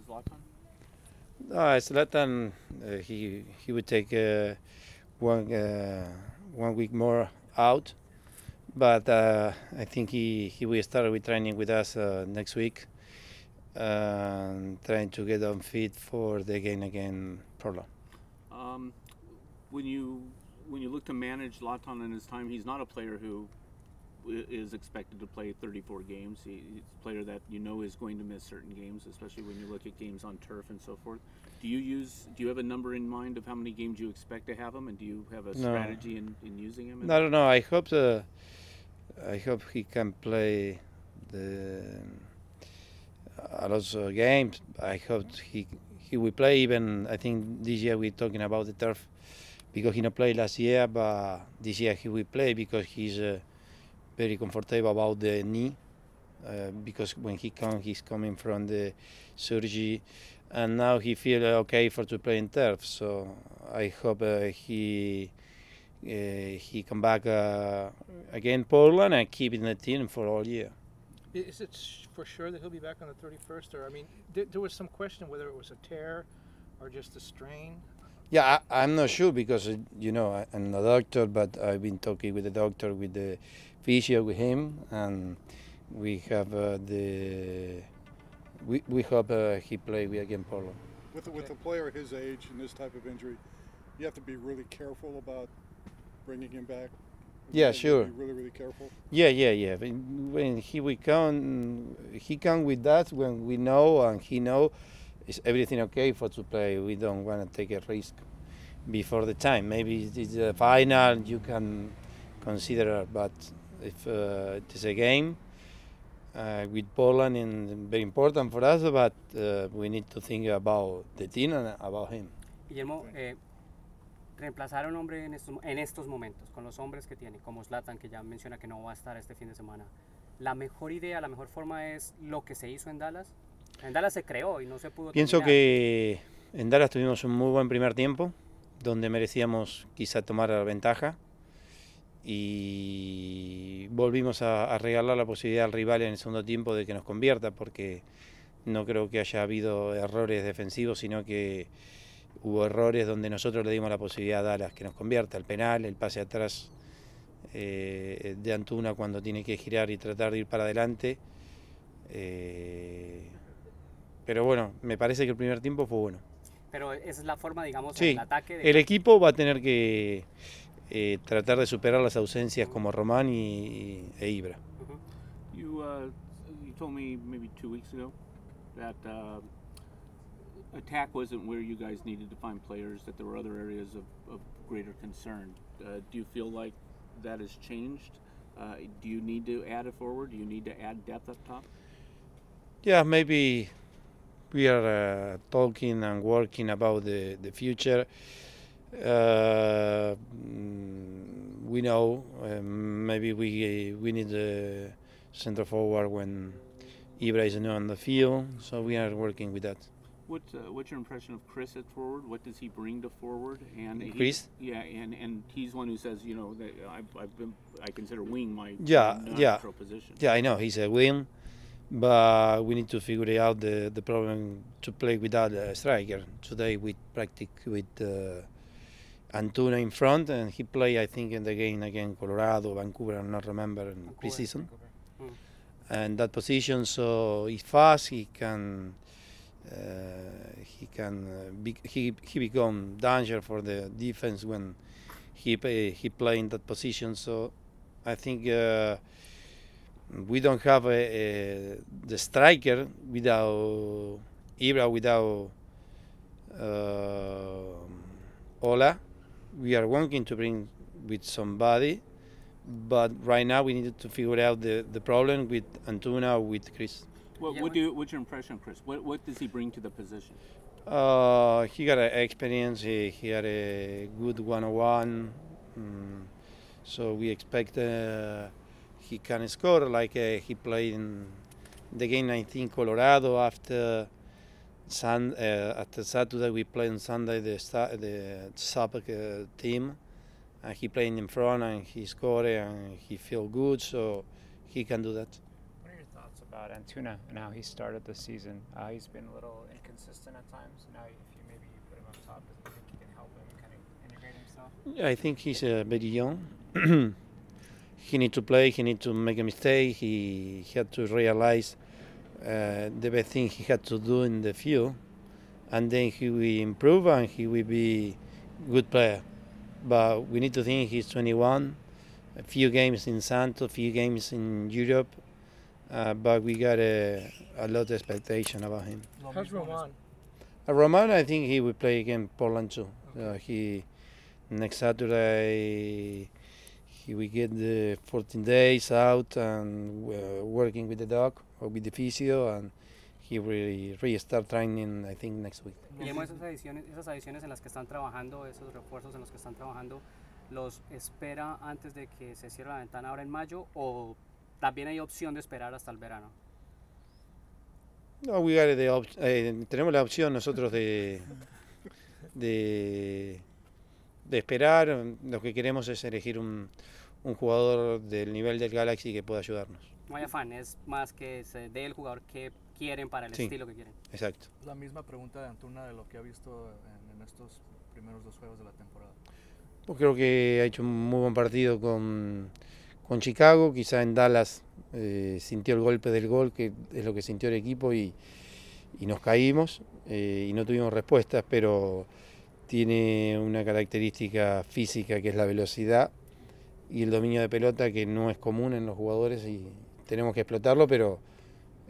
Zlatan? Zlatan, he would take one 1 week more out, but I think he will start with training with us next week, trying to get on fit for the game against Portland. When you look to manage Zlatan in his time, he's not a player who is expected to play 34 games. He's a player that you know is going to miss certain games, especially when you look at games on turf and so forth. Do you have a number in mind of how many games you expect to have him, and do you have a strategy in using him? I don't know. I hope he can play a lot of games. I hope he will play. Even I think this year we're talking about the turf because he not played last year, but this year he will play because he's very comfortable about the knee. Because when he's coming from the surgery, and now he feels okay to play in turf. So I hope he come back again Portland and keep in the team for all year. Is it for sure that he'll be back on the 31st? Or I mean, there was some question whether it was a tear or just a strain. Yeah, I'm not sure because I'm a doctor, but I've been talking with the doctor, with the physio, with him, and we have we hope he play against Portland. With a player his age and this type of injury, you have to be really careful about bringing him back. Yeah, sure. Be really careful. Yeah. When he come with that when we know and he know is everything okay to play. We don't want to take a risk before the time. Maybe it's a final you can consider, but if it is a game with Poland, and very important for us, but we need to think about the team and about him. Guillermo, reemplazar a un hombre en estos momentos, con los hombres que tiene, como Zlatan, que ya menciona que no va a estar este fin de semana, la mejor idea, la mejor forma es lo que se hizo en Dallas. En Dallas se creó y no se pudo Pienso terminar. que en Dallas tuvimos un muy buen primer tiempo, donde merecíamos quizá tomar la ventaja, y volvimos a regalar la posibilidad al rival en el segundo tiempo de que nos convierta, porque no creo que haya habido errores defensivos, sino que hubo errores donde nosotros le dimos la posibilidad a Dallas que nos convierta, el penal, el pase atrás de Antuna cuando tiene que girar y tratar de ir para adelante. Pero bueno, me parece que el primer tiempo fue bueno. Pero esa es la forma, digamos, Sí, el ataque. El equipo va a tener que tratar de superar las ausencias como Román e Ibra. You told me maybe 2 weeks ago that attack wasn't where you guys needed to find players, that there were other areas of greater concern. Do you feel like that has changed? Do you need to add a forward? Do you need to add depth up top? Yeah, maybe we are talking and working about the future. We know maybe we need a center forward when Ibra is not on the field, so we are working with that. What's your impression of Chris at forward? What does he bring to forward? And Chris? And he's one who says, that I consider wing my natural position. Yeah, I know he's a wing, but we need to figure out the problem to play without a striker. Today we practice with Antuna in front, and he played, I think, in the game against Colorado, Vancouver, I don't remember, in preseason. And that position, so he's fast. He become danger for the defense when he play in that position. So I think we don't have the striker without Ibra, without Ola. We are wanting to bring with somebody, but right now we need to figure out the problem with Antuna or with Chris. What's your impression of Chris? What does he bring to the position? He got experience. He had a good one-on-one. So we expect he can score like he played in the game, I think, Colorado. After Saturday, we played on Sunday the sub team, and he played in front and he scored and he feel good, so he can do that. What are your thoughts about about Antuna and how he started the season. He's been a little inconsistent at times. Now, if you maybe put him up top, do you think you can help him kind of integrate himself? I think he's very young. He needs to play. He needs to make a mistake. He had to realize the best thing he had to do in the field, and then he will improve and he will be good player. But we need to think he's 21, a few games in Santos, a few games in Europe, but we got a lot of expectation about him. How's Roman? Roman, I think he will play again Portland too. He next Saturday he will get the 14 days out and working with the dog or with the physio, and he will restart training I think next week. Guillermo, esas adiciones en las que están trabajando, esos refuerzos en los que están trabajando, ¿los espera antes de que se cierre la ventana ahora en mayo o también hay opción de esperar hasta el verano? No, tenemos la opción nosotros de esperar. Lo que queremos es elegir un jugador del nivel del Galaxy que pueda ayudarnos. No hay afán, es más que se dé el jugador que quieren para el estilo que quieren. Exacto. La misma pregunta de Antuna de lo que ha visto en estos primeros 2 juegos de la temporada. Pues creo que ha hecho un muy buen partido con Chicago. Quizá en Dallas sintió el golpe del gol, que es lo que sintió el equipo, y nos caímos y no tuvimos respuestas, pero tiene una característica física que es la velocidad y el dominio de pelota que no es común en los jugadores y tenemos que explotarlo, pero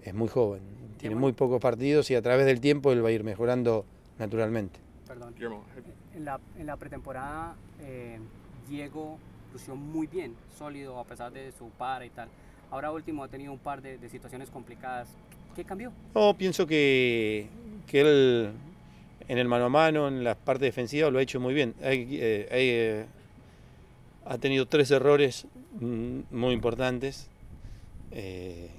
es muy joven, tiene muy pocos partidos y a través del tiempo él va a ir mejorando naturalmente. Perdón. En la pretemporada Diego lució muy bien, sólido a pesar de su para y tal. Ahora último ha tenido un par de situaciones complicadas. ¿Qué cambió? No, pienso que él en el mano a mano, en la parte defensiva, lo ha hecho muy bien. Ha tenido 3 errores muy importantes que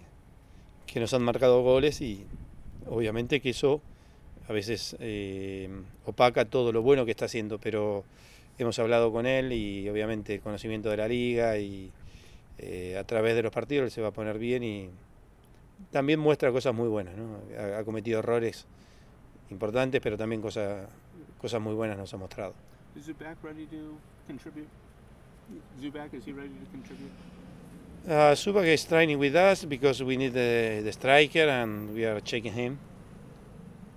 nos han marcado goles y obviamente que eso a veces opaca todo lo bueno que está haciendo, pero hemos hablado con él y obviamente el conocimiento de la liga y a través de los partidos él se va a poner bien y también muestra cosas muy buenas, ¿no? Ha cometido errores importantes, pero también cosas muy buenas nos ha mostrado. Is Zubac ready to contribute? Zubac, is he ready to contribute? Zubac is training with us because we need the striker and we are checking him.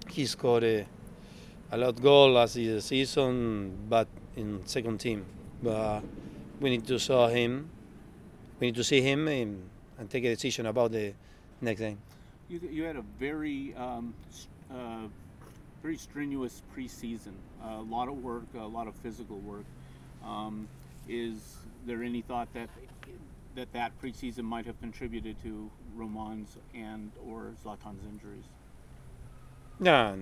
He scored a lot of goals last season, but in second team. But we need to see him. We need to see him and take a decision about the next game. You had a very very strenuous preseason. A lot of work, a lot of physical work. Is there any thought that preseason might have contributed to Roman's and or Zlatan's injuries? No.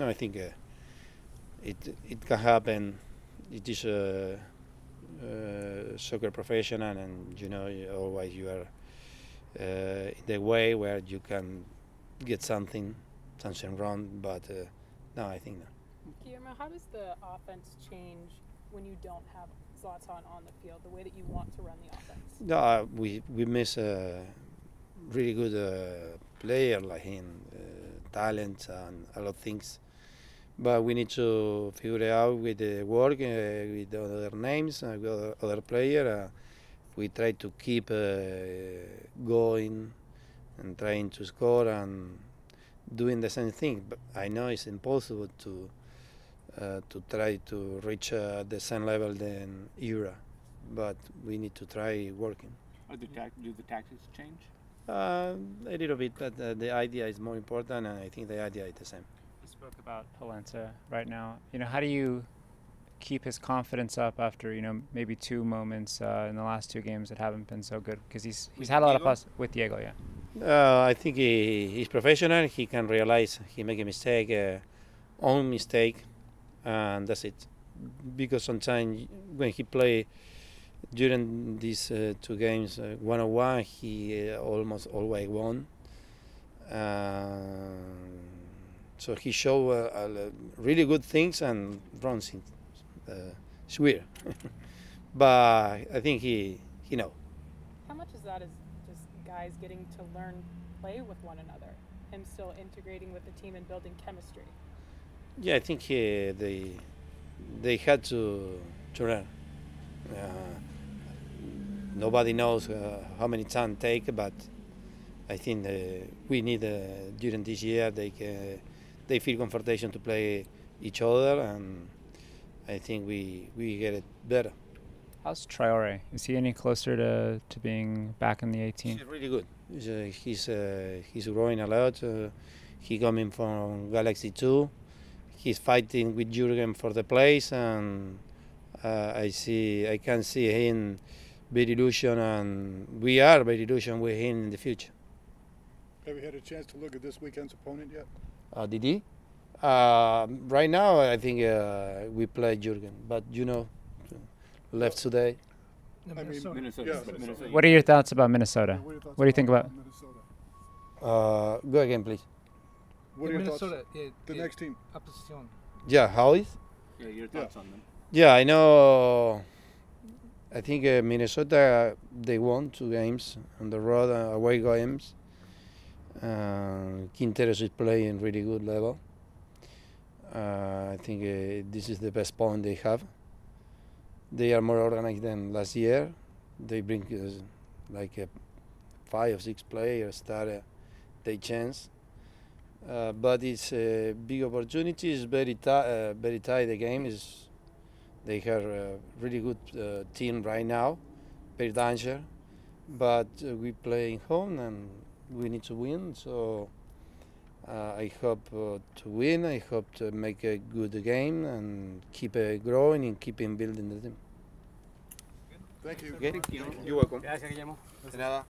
I think it can happen. It is a soccer professional, and always you are in the way where you can get something wrong. But no, I think no. Guillermo, how does the offense change when you don't have Zlatan on the field, the way that you want to run the offense? No, we miss a really good player like him, talent and a lot of things. But we need to figure it out with the work, with the other names, with other players. We try to keep going and trying to score and doing the same thing. But I know it's impossible to try to reach the same level than Ibra, but we need to try working. Do the tactics change? A little bit, but the idea is more important, and I think the idea is the same. You spoke about Polenta right now. How do you keep his confidence up after maybe 2 moments in the last 2 games that haven't been so good? Because he's had a lot of plus with Diego, yeah. I think he's professional. He can realize he make a mistake, own mistake, and that's it. Because sometimes when he play during these 2 games, 1-on-1, he almost always won. So he showed really good things and wrong things. It's weird, but I think he knows. How much is that is just guys getting to learn play with one another, him still integrating with the team and building chemistry. Yeah, I think they had to learn. Nobody knows how many time it take, but I think we need during this year they feel comfortable to play each other, and I think we get it better. How's Traore? Is he any closer to being back in the 18? He's really good. He's growing a lot. He coming from Galaxy 2. He's fighting with Jurgen for the place, and I can see him very illusion, and we are very illusion with him in the future. Have you had a chance to look at this weekend's opponent yet? Did he? Right now, I think we play Jurgen, but left today. I mean, Minnesota. yeah, Minnesota. What are your thoughts about Minnesota? What do you think about? Minnesota? Go again, please. What are your Minnesota, thoughts? The next team. Opposition. Yeah, how is? Yeah, your thoughts on them. Yeah, I know. I think Minnesota, they won 2 games on the road, away games. Quinteros is playing really good level. I think this is the best point they have. They are more organized than last year. They bring 5 or 6 players that they chance. But it's a big opportunity. It's very tight. The game is. They have a really good team right now, very danger. But we playing home and we need to win. So I hope to win. I hope to make a good game and keep growing and keeping building the team. Thank you. Okay. You're welcome. Gracias, Guillermo. De nada.